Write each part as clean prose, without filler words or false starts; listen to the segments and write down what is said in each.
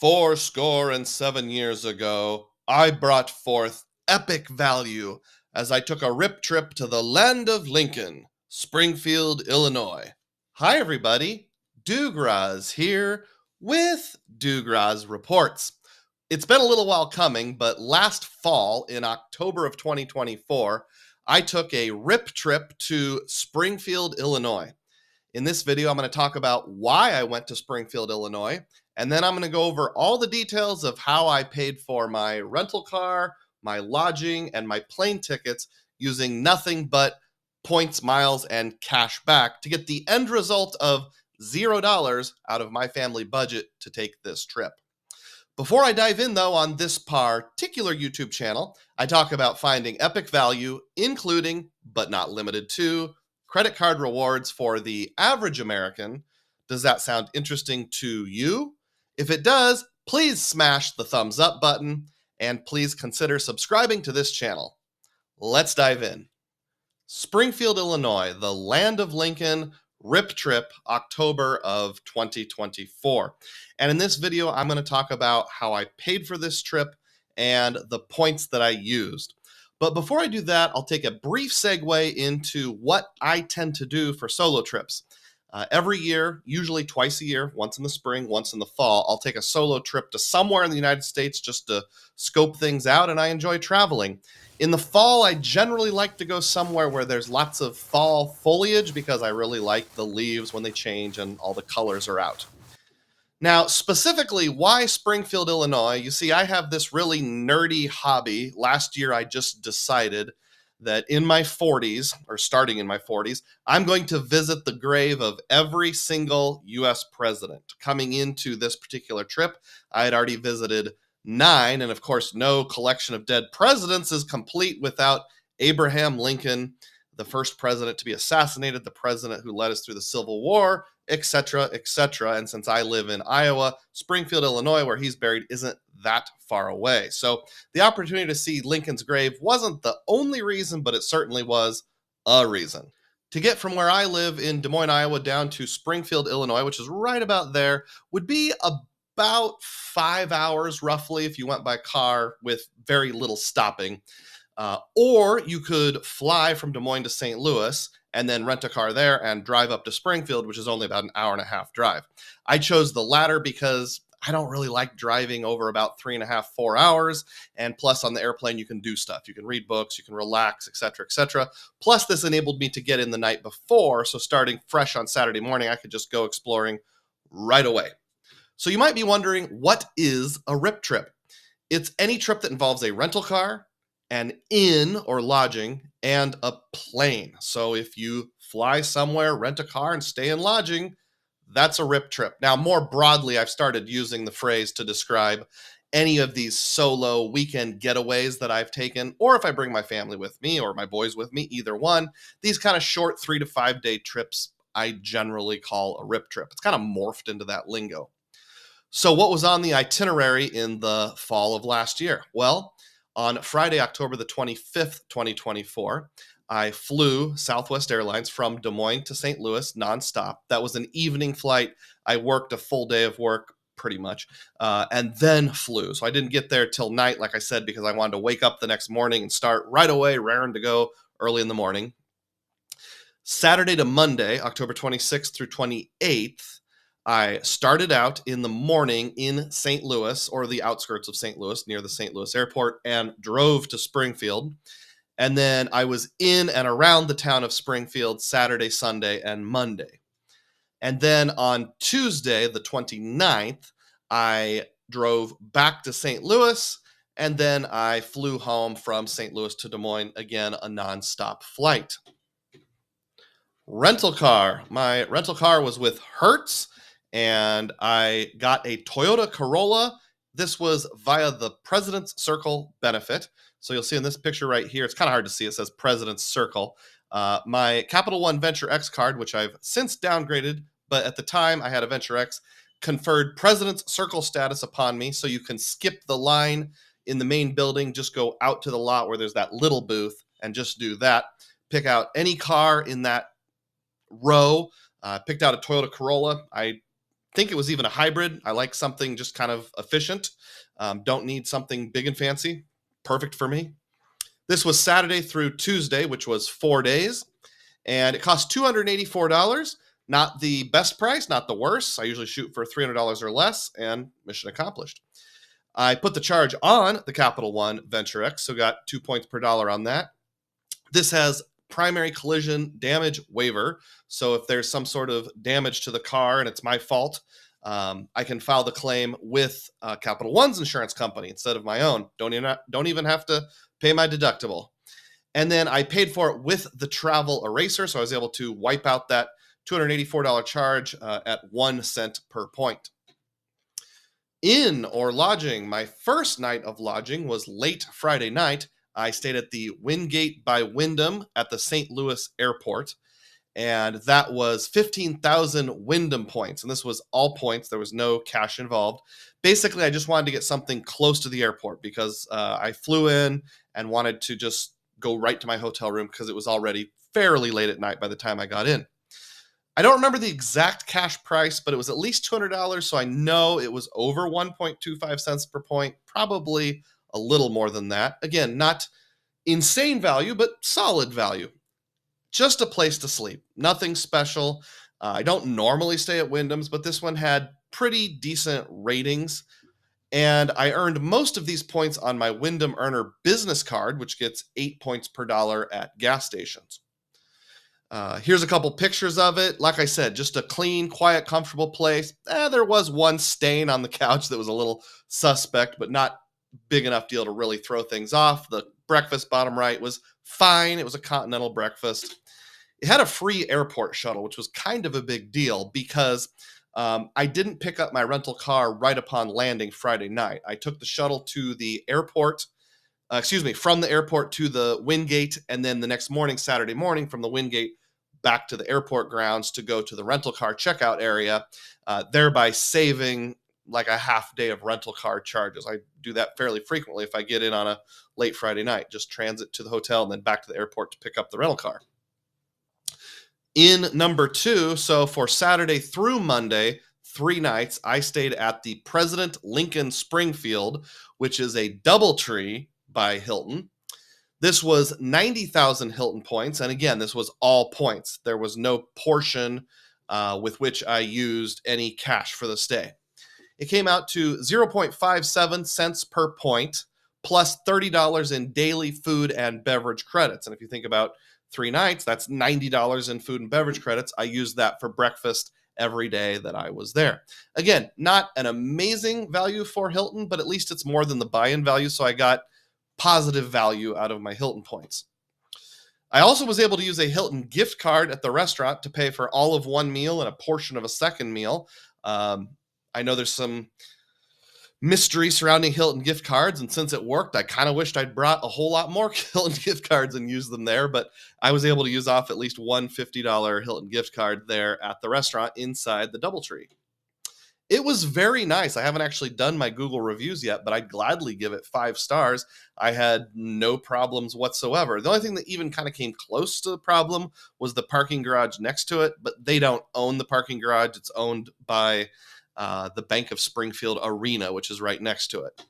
"Fourscore and 7 years ago, I brought forth epic value as I took a rip trip to the land of Lincoln, Springfield, Illinois." Hi, everybody. DUGROZ here with DUGROZ Reports. It's been a little while coming, but last fall in October of 2024, I took a rip trip to Springfield, Illinois. In this video, I'm going to talk about why I went to Springfield, Illinois, and then I'm going to go over all the details of how I paid for my rental car, my lodging, and my plane tickets using nothing but points, miles, and cash back to get the end result of $0 out of my family budget to take this trip. Before I dive in, though, on this particular YouTube channel, I talk about finding epic value, including, but not limited to, credit card rewards for the average American. Does that sound interesting to you? If it does, please smash the thumbs up button and please consider subscribing to this channel. Let's dive in. Springfield, Illinois, the land of Lincoln, rip trip, October of 2024. And in this video, I'm going to talk about how I paid for this trip and the points that I used. But before I do that, I'll take a brief segue into what I tend to do for solo trips. Every year, usually twice a year, once in the spring, once in the fall, I'll take a solo trip to somewhere in the United States just to scope things out, and I enjoy traveling. In the fall, I generally like to go somewhere where there's lots of fall foliage because I really like the leaves when they change and all the colors are out. Now, specifically, why Springfield, Illinois? You see, I have this really nerdy hobby. Last year, I just decided that in my 40s, or starting in my 40s, I'm going to visit the grave of every single U.S. president. Coming into this particular trip, I had already visited 9, and of course, no collection of dead presidents is complete without Abraham Lincoln, the first president to be assassinated, the president who led us through the Civil War, etc., etc. And since I live in Iowa, Springfield, Illinois, where he's buried, isn't that far away. So the opportunity to see Lincoln's grave wasn't the only reason, but it certainly was a reason. To get from where I live in Des Moines, Iowa, down to Springfield, Illinois, which is right about there, would be about 5 hours roughly if you went by car with very little stopping. Or you could fly from Des Moines to St. Louis and then rent a car there and drive up to Springfield, which is only about an hour and a half drive. I chose the latter because I don't really like driving over about 3.5, 4 hours. And plus on the airplane, you can do stuff. You can read books, you can relax, etc., etc. Plus this enabled me to get in the night before. So starting fresh on Saturday morning, I could just go exploring right away. So you might be wondering, what is a rip trip? It's any trip that involves a rental car, an inn or lodging, and a plane. So if you fly somewhere, rent a car, and stay in lodging, that's a rip trip. Now, more broadly, I've started using the phrase to describe any of these solo weekend getaways that I've taken, or if I bring my family with me or my boys with me, either one, these kind of short 3 to 5 day trips I generally call a rip trip. It's kind of morphed into that lingo. So what was on the itinerary in the fall of last year? Well, on Friday, October the 25th, 2024, I flew Southwest Airlines from Des Moines to St. Louis nonstop. That was an evening flight. I worked a full day of work, pretty much, and then flew. So I didn't get there till night, like I said, because I wanted to wake up the next morning and start right away, raring to go early in the morning. Saturday to Monday, October 26th through 28th, I started out in the morning in St. Louis, or the outskirts of St. Louis, near the St. Louis airport, and drove to Springfield. And then I was in and around the town of Springfield Saturday, Sunday, and Monday. And then on Tuesday, the 29th, I drove back to St. Louis, and then I flew home from St. Louis to Des Moines, again, a nonstop flight. Rental car. My rental car was with Hertz, and I got a Toyota Corolla. This was via the President's Circle benefit. So you'll see in this picture right here, it's kind of hard to see. It says President's Circle. My Capital One Venture X card, which I've since downgraded, but at the time I had a Venture X, conferred President's Circle status upon me. So you can skip the line in the main building, just go out to the lot where there's that little booth and just do that. Pick out any car in that row. Picked out a Toyota Corolla. I think it was even a hybrid. I like something just kind of efficient. Don't need something big and fancy. Perfect for me. This was Saturday through Tuesday, which was 4 days, and it cost $284. Not the best price, not the worst. I usually shoot for $300 or less, and mission accomplished. I put the charge on the Capital One Venture X, so got 2 points per dollar on that. This has primary collision damage waiver, so if there's some sort of damage to the car and it's my fault, I can file the claim with Capital One's insurance company instead of my own. Don't even have to pay my deductible. And then I paid for it with the travel eraser, so I was able to wipe out that $284 charge at 1 cent per point. Inn or lodging. My first night of lodging was late Friday night. I stayed at the Wingate by Wyndham at the St. Louis airport, and that was 15,000 Wyndham points. And this was all points. There was no cash involved. Basically, I just wanted to get something close to the airport because I flew in and wanted to just go right to my hotel room because it was already fairly late at night by the time I got in. I don't remember the exact cash price, but it was at least $200, so I know it was over 1.25 cents per point, probably a little more than that. Again, not insane value, but solid value. Just a place to sleep. Nothing special. I don't normally stay at Wyndham's, but this one had pretty decent ratings. And I earned most of these points on my Wyndham Earner business card, which gets 8 points per dollar at gas stations. Here's a couple pictures of it. Like I said, just a clean, quiet, comfortable place. There was one stain on the couch that was a little suspect, but not big enough deal to really throw things off. The breakfast bottom right was fine. It was a continental breakfast. It had a free airport shuttle, which was kind of a big deal because I didn't pick up my rental car right upon landing Friday night. I took the shuttle to the airport, from the airport to the Wingate, and then the next morning, Saturday morning, from the Wingate back to the airport grounds to go to the rental car checkout area, thereby saving like a half day of rental car charges. I do that fairly frequently if I get in on a late Friday night, just transit to the hotel and then back to the airport to pick up the rental car. In number 2, so for Saturday through Monday, 3 nights, I stayed at the President Lincoln Springfield, which is a DoubleTree by Hilton. This was 90,000 Hilton points, and again, this was all points. There was no portion with which I used any cash for the stay. It came out to 0.57 cents per point, plus $30 in daily food and beverage credits. And if you think about 3 nights, that's $90 in food and beverage credits. I used that for breakfast every day that I was there. Again, not an amazing value for Hilton, but at least it's more than the buy-in value, so I got positive value out of my Hilton points. I also was able to use a Hilton gift card at the restaurant to pay for all of one meal and a portion of a second meal. I know there's some mystery surrounding Hilton gift cards, and since it worked, I kind of wished I'd brought a whole lot more Hilton gift cards and used them there, but I was able to use off at least one $50 Hilton gift card there at the restaurant inside the DoubleTree. It was very nice. I haven't actually done my Google reviews yet, but I'd gladly give it 5 stars. I had no problems whatsoever. The only thing that even kind of came close to the problem was the parking garage next to it, but they don't own the parking garage. It's owned by the Bank of Springfield Arena, which is right next to it.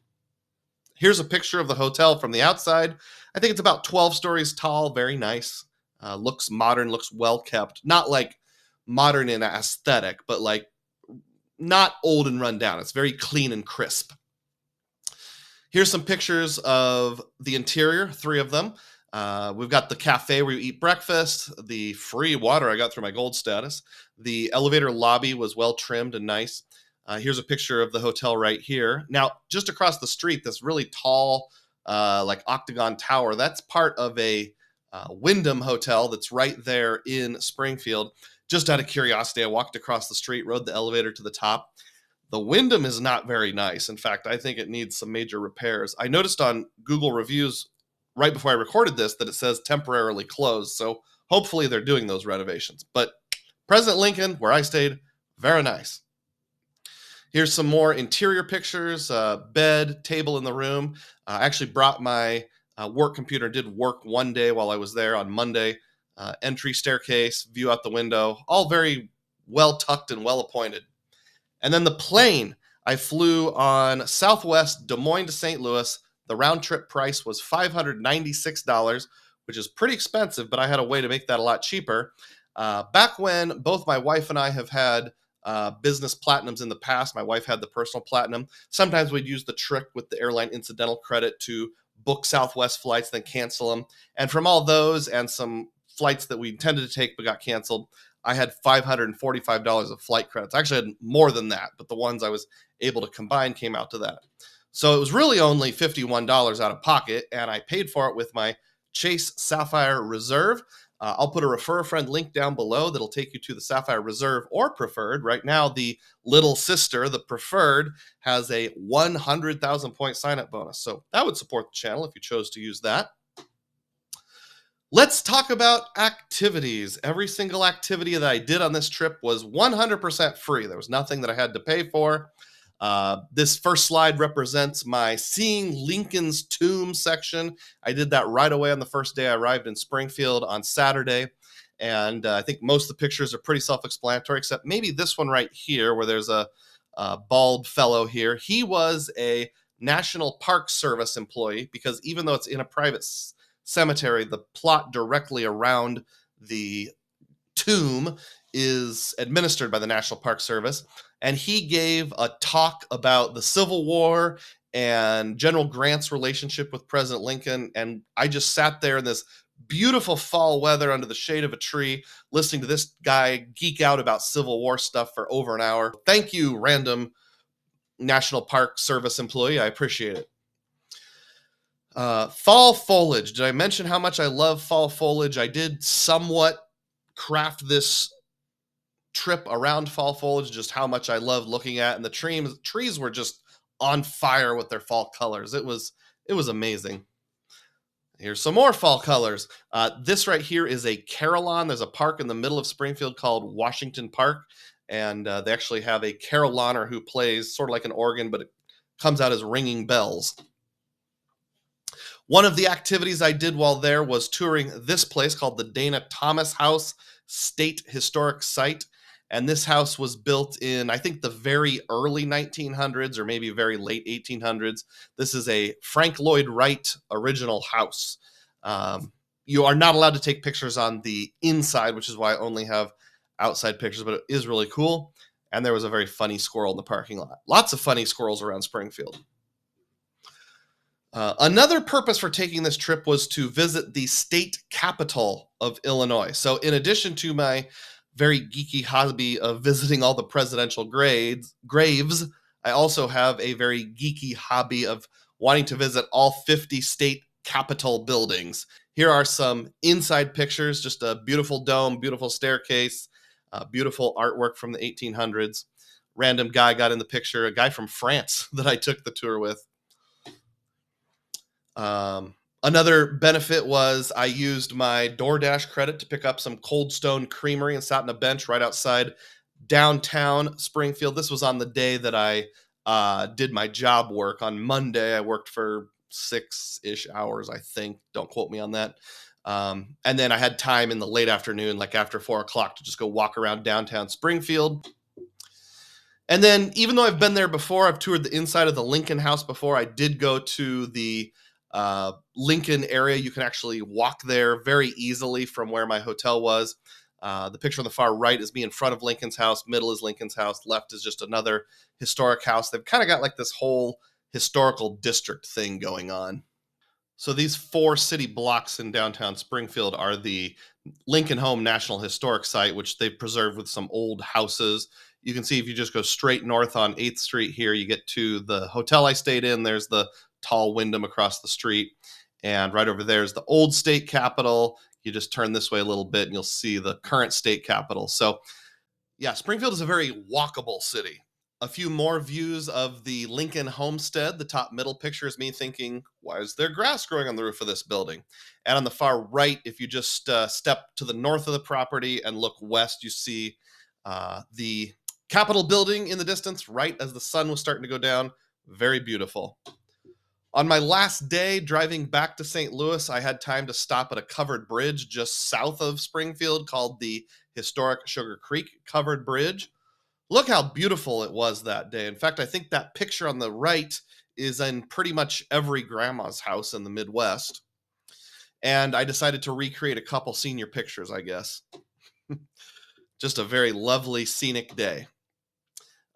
Here's a picture of the hotel from the outside. I think it's about 12 stories tall, very nice. Looks modern, looks well kept. Not like modern in aesthetic, but like not old and run down. It's very clean and crisp. Here's some pictures of the interior, 3 of them. We've got the cafe where you eat breakfast, the free water I got through my gold status. The elevator lobby was well trimmed and nice. Here's a picture of the hotel right here. Now, just across the street, this really tall, like octagon tower, that's part of a Wyndham hotel that's right there in Springfield. Just out of curiosity, I walked across the street, rode the elevator to the top. The Wyndham is not very nice. In fact, I think it needs some major repairs. I noticed on Google reviews right before I recorded this that it says temporarily closed. So hopefully they're doing those renovations. But President Lincoln, where I stayed, very nice. Here's some more interior pictures, bed, table in the room. I actually brought my work computer, did work one day while I was there on Monday. Entry staircase, view out the window, all very well tucked and well appointed. And then the plane, I flew on Southwest Des Moines to St. Louis. The round trip price was $596, which is pretty expensive, but I had a way to make that a lot cheaper. Back when both my wife and I have had business platinums in the past, my wife had the personal platinum. Sometimes we'd use the trick with the airline incidental credit to book Southwest flights, then cancel them. And from all those and some flights that we intended to take but got canceled, I had $545 of flight credits. I actually had more than that, but the ones I was able to combine came out to that. So it was really only $51 out of pocket, and I paid for it with my Chase Sapphire Reserve. I'll put a refer a friend link down below that'll take you to the Sapphire Reserve or Preferred. Right now, the little sister, the Preferred, has a 100,000 point sign-up bonus. So that would support the channel if you chose to use that. Let's talk about activities. Every single activity that I did on this trip was 100% free. There was nothing that I had to pay for. This first slide represents my Seeing Lincoln's Tomb section. I did that right away on the first day I arrived in Springfield on Saturday. And I think most of the pictures are pretty self-explanatory, except maybe this one right here where there's a bald fellow here. He was a National Park Service employee because even though it's in a private cemetery, the plot directly around the tomb is administered by the National Park Service. And he gave a talk about the Civil War and General Grant's relationship with President Lincoln. And I just sat there in this beautiful fall weather under the shade of a tree, listening to this guy geek out about Civil War stuff for over an hour. Thank you, random National Park Service employee. I appreciate it. Fall foliage. Did I mention how much I love fall foliage? I did somewhat craft this trip around fall foliage, just how much I love looking at, and the trees were just on fire with their fall colors. It was amazing. Here's some more fall colors. This right here is a carillon. There's a park in the middle of Springfield called Washington Park, and they actually have a carillonner who plays sort of like an organ, but it comes out as ringing bells. One of the activities I did while there was touring this place called the Dana Thomas House State Historic Site. And this house was built in, I think, the very early 1900s or maybe very late 1800s. This is a Frank Lloyd Wright original house. You are not allowed to take pictures on the inside, which is why I only have outside pictures, but it is really cool. And there was a very funny squirrel in the parking lot. Lots of funny squirrels around Springfield. Another purpose for taking this trip was to visit the state capital of Illinois. So in addition to my very geeky hobby of visiting all the presidential graves, I also have a very geeky hobby of wanting to visit all 50 state capitol buildings. Here are some inside pictures, just a beautiful dome, beautiful staircase, beautiful artwork from the 1800s. Random guy got in the picture, a guy from France that I took the tour with. Another benefit was I used my DoorDash credit to pick up some Cold Stone Creamery and sat on a bench right outside downtown Springfield. This was on the day that I did my job work. On Monday, I worked for 6-ish hours, I think. Don't quote me on that. And then I had time in the late afternoon, like after 4 o'clock, to just go walk around downtown Springfield. And then even though I've been there before, I've toured the inside of the Lincoln House before, I did go to the Lincoln area. You can actually walk there very easily from where my hotel was. The picture on the far right is me in front of Lincoln's house. Middle is Lincoln's house. Left is just another historic house. They've kind of got like this whole historical district thing going on. So these 4 city blocks in downtown Springfield are the Lincoln Home National Historic Site, which they've preserved with some old houses. You can see if you just go straight north on 8th Street here, you get to the hotel I stayed in. There's the tall Wyndham across the street. And right over there is the old state capitol. You just turn this way a little bit and you'll see the current state capitol. So yeah, Springfield is a very walkable city. A few more views of the Lincoln Homestead. The top middle picture is me thinking, why is there grass growing on the roof of this building? And on the far right, if you just step to the north of the property and look west, you see the Capitol building in the distance, right as the sun was starting to go down. Very beautiful. On my last day driving back to St. Louis, I had time to stop at a covered bridge just south of Springfield called the Historic Sugar Creek Covered Bridge. Look how beautiful it was that day. In fact, I think that picture on the right is in pretty much every grandma's house in the Midwest. And I decided to recreate a couple senior pictures, I guess. Just a very lovely scenic day.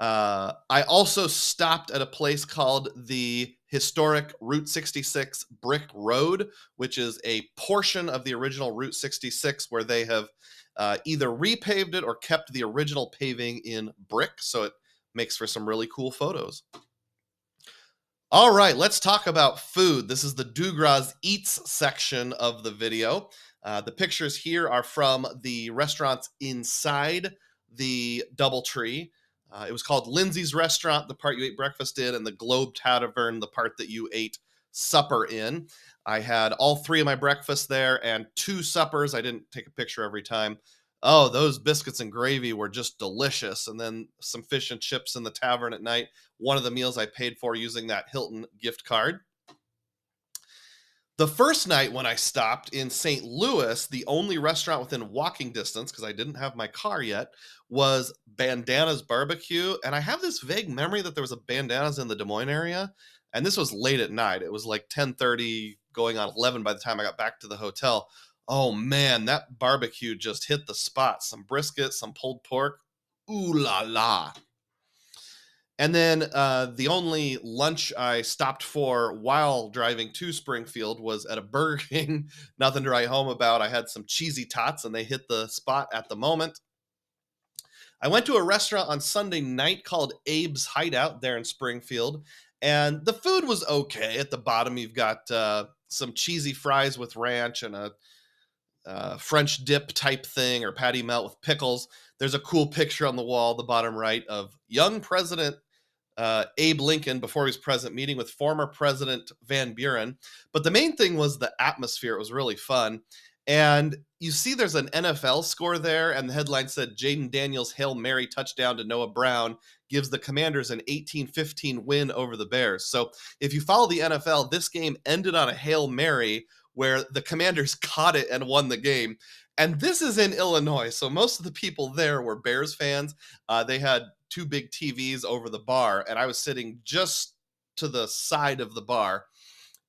I also stopped at a place called the historic Route 66 Brick Road, which is a portion of the original Route 66 where they have either repaved it or kept the original paving in brick. So it makes for some really cool photos. All right, let's talk about food. This is the DUGROZ Eats section of the video. The pictures here are from the restaurants inside the DoubleTree. It was called Lindsay's Restaurant, the part you ate breakfast in, and the Globe Tavern, the part that you ate supper in. I had all three of my breakfasts there and two suppers. I didn't take a picture every time. Oh, those biscuits and gravy were just delicious. And then some fish and chips in the tavern at night. One of the meals I paid for using that Hilton gift card. The first night when I stopped in St. Louis, the only restaurant within walking distance, because I didn't have my car yet, was Bandana's Barbecue. And I have this vague memory that there was a Bandana's in the Des Moines area. And this was late at night. It was like 10:30 going on 11 by the time I got back to the hotel. Oh man, that barbecue just hit the spot. Some brisket, some pulled pork. Ooh la la. And then the only lunch I stopped for while driving to Springfield was at a Burger King. Nothing to write home about. I had some cheesy tots and they hit the spot at the moment. I went to a restaurant on Sunday night called Abe's Hideout there in Springfield. And the food was okay. At the bottom, you've got some cheesy fries with ranch and a French dip type thing or patty melt with pickles. There's a cool picture on the wall, the bottom right, of young President Abe Lincoln before he was president, meeting with former President Van Buren. But the main thing was the atmosphere. It was really fun. And you see there's an NFL score there, and the headline said, Jaden Daniels' Hail Mary touchdown to Noah Brown gives the Commanders an 18-15 win over the Bears. So if you follow the NFL, this game ended on a Hail Mary where the Commanders caught it and won the game. And this is in Illinois, so most of the people there were Bears fans. They had two big TVs over the bar, and I was sitting just to the side of the bar.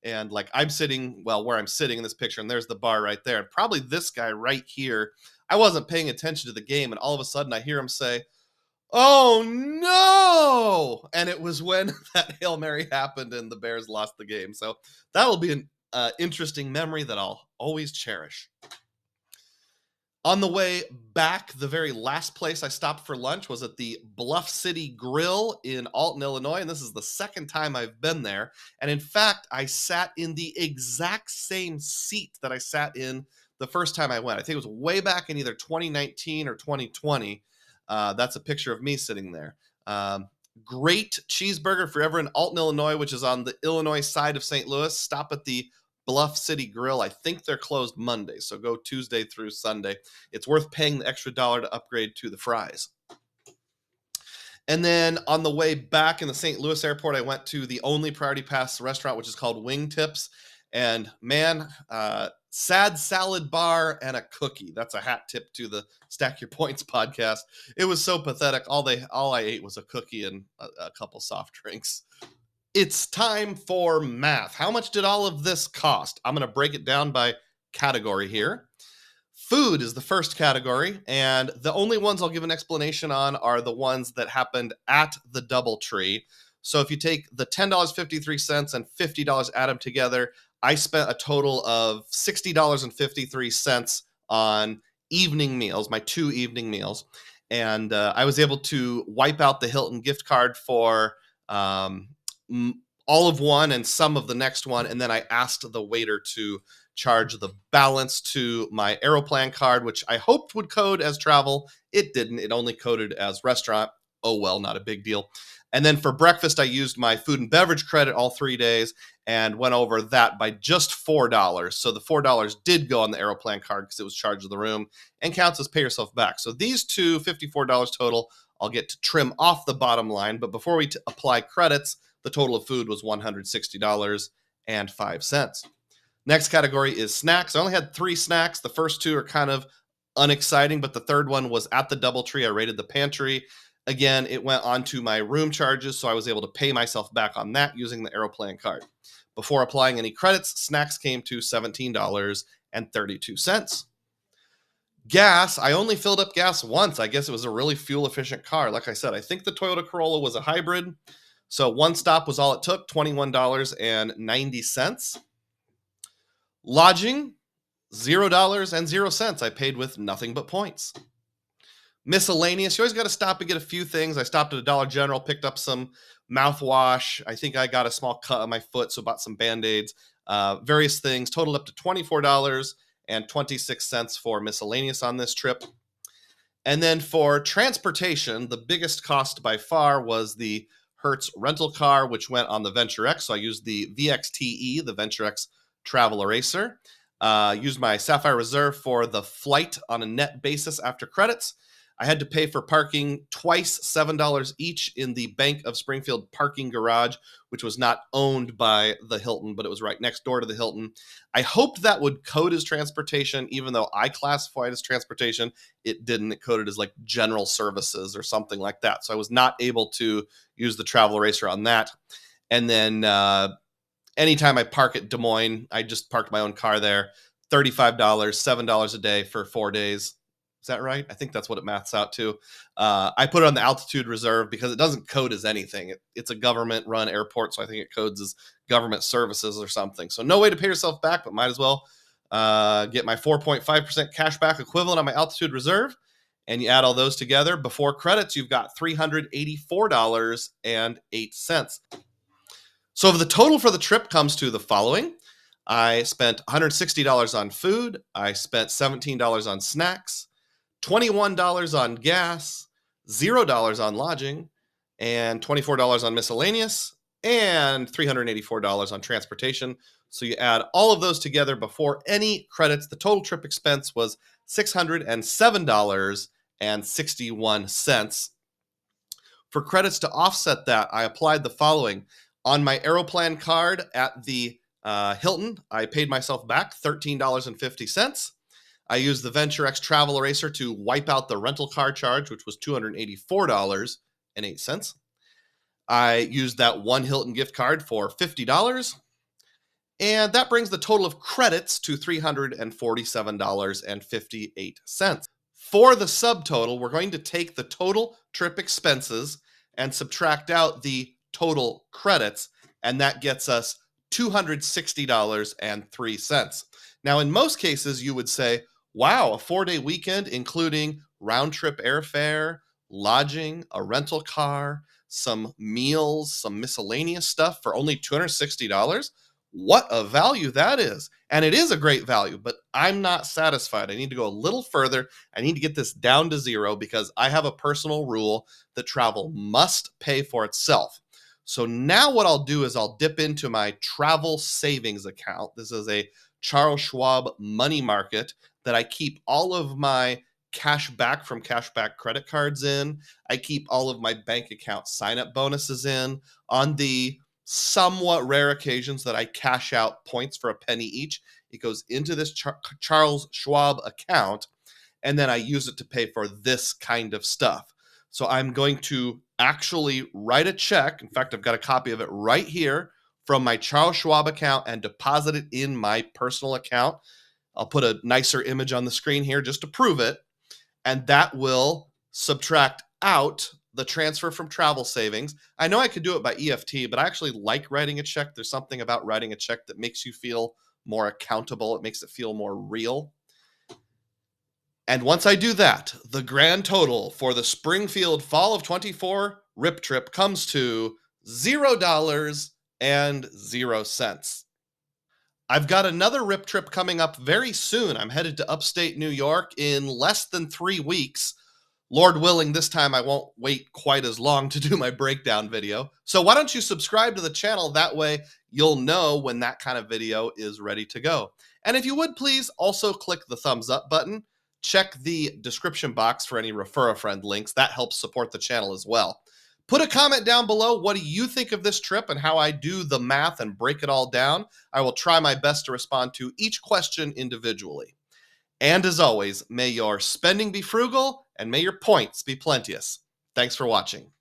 And like I'm sitting, well, where I'm sitting in this picture, and there's the bar right there. And probably this guy right here, I wasn't paying attention to the game, and all of a sudden I hear him say, "Oh no!" And it was when that Hail Mary happened and the Bears lost the game. So that'll be an interesting memory that I'll always cherish. On the way back, the very last place I stopped for lunch was at the Bluff City Grill in Alton, Illinois, and this is the second time I've been there. And in fact, I sat in the exact same seat that I sat in the first time I went. I think it was way back in either 2019 or 2020. That's a picture of me sitting there. Great cheeseburger if you're ever in Alton, Illinois, which is on the Illinois side of St. Louis. Stop at the Bluff City Grill. I think they're closed Monday, so go Tuesday through Sunday. It's worth paying the extra $1 to upgrade to the fries. And then on the way back in the St. Louis airport, I went to the only Priority Pass restaurant, which is called Wingtips. And man, sad salad bar and a cookie. That's a hat tip to the Stack Your Points podcast. It was so pathetic. All I ate was a cookie and a couple soft drinks. It's time for math. How much did all of this cost? I'm going to break it down by category here. Food is the first category, and the only ones I'll give an explanation on are the ones that happened at the DoubleTree. So if you take the $10.53 and $50, add them together, I spent a total of $60.53 on evening meals, my 2 evening meals. And I was able to wipe out the Hilton gift card for all of one and some of the next one. And then I asked the waiter to charge the balance to my Aeroplan card, which I hoped would code as travel. It didn't. It only coded as restaurant. Oh, well, not a big deal. And then for breakfast, I used my food and beverage credit all 3 days and went over that by just $4. So the $4 did go on the Aeroplan card because it was charged to the room and counts as pay yourself back. So these two, $54 total, I'll get to trim off the bottom line. But before we apply credits, the total of food was $160.05. Next category is snacks. I only had 3 snacks. The first 2 are kind of unexciting, but the third one was at the DoubleTree. I raided the pantry. Again, it went onto my room charges, so I was able to pay myself back on that using the Aeroplan card. Before applying any credits, snacks came to $17.32. Gas, I only filled up gas once. I guess it was a really fuel efficient car. Like I said, I think the Toyota Corolla was a hybrid. So one stop was all it took, $21.90. Lodging, $0.00. I paid with nothing but points. Miscellaneous, you always got to stop and get a few things. I stopped at a Dollar General, picked up some mouthwash. I think I got a small cut on my foot, so bought some Band-Aids. Various things, totaled up to $24.26 for miscellaneous on this trip. And then for transportation, the biggest cost by far was the Hertz rental car, which went on the Venture X. So I used the VXTE, the Venture X Travel Eraser. Used my Sapphire Reserve for the flight on a net basis after credits. I had to pay for parking twice, $7 each in the Bank of Springfield parking garage, which was not owned by the Hilton, but it was right next door to the Hilton. I hoped that would code as transportation, even though I classified as transportation. It didn't. It coded as like general services or something like that. So I was not able to use the travel eraser on that. And then anytime I park at Des Moines, I just parked my own car there. $35, $7 a day for 4 days. Is that right? I think that's what it maths out to. I put it on the altitude reserve because it doesn't code as anything. It's a government-run airport, so I think it codes as government services or something. So no way to pay yourself back, but might as well get my 4.5% cash back equivalent on my altitude reserve. And you add all those together. Before credits, you've got $384.08. So the total for the trip comes to the following. I spent $160 on food. I spent $17 on snacks, $21 on gas, $0 on lodging, and $24 on miscellaneous, and $384 on transportation. So you add all of those together before any credits. The total trip expense was $607.61. For credits to offset that, I applied the following. On my Aeroplan card at the Hilton, I paid myself back $13.50. I used the Venture X Travel Eraser to wipe out the rental car charge, which was $284.08. I used that one Hilton gift card for $50. And that brings the total of credits to $347.58. For the subtotal, we're going to take the total trip expenses and subtract out the total credits, and that gets us $260.03. Now, in most cases, you would say, wow, a 4-day weekend, including round-trip airfare, lodging, a rental car, some meals, some miscellaneous stuff for only $260? What a value that is. And it is a great value, but I'm not satisfied. I need to go a little further. I need to get this down to zero because I have a personal rule that travel must pay for itself. So now what I'll do is I'll dip into my travel savings account. This is a Charles Schwab money market that I keep all of my cash back from cashback credit cards in. I keep all of my bank account sign-up bonuses in. On the somewhat rare occasions that I cash out points for a penny each, it goes into this Charles Schwab account, and then I use it to pay for this kind of stuff. So I'm going to actually write a check. In fact, I've got a copy of it right here from my Charles Schwab account and deposit it in my personal account. I'll put a nicer image on the screen here just to prove it. And that will subtract out the transfer from travel savings. I know I could do it by EFT, but I actually like writing a check. There's something about writing a check that makes you feel more accountable. It makes it feel more real. And once I do that, the grand total for the Springfield Fall of 24 RIP trip comes to $0.00. I've got another RIP trip coming up very soon. I'm headed to upstate New York in less than 3 weeks. Lord willing, this time I won't wait quite as long to do my breakdown video. So why don't you subscribe to the channel? That way you'll know when that kind of video is ready to go. And if you would please also click the thumbs up button. Check the description box for any refer a friend links. That helps support the channel as well. Put a comment down below. What do you think of this trip and how I do the math and break it all down? I will try my best to respond to each question individually. And as always, may your spending be frugal and may your points be plenteous. Thanks. Thanks for watching.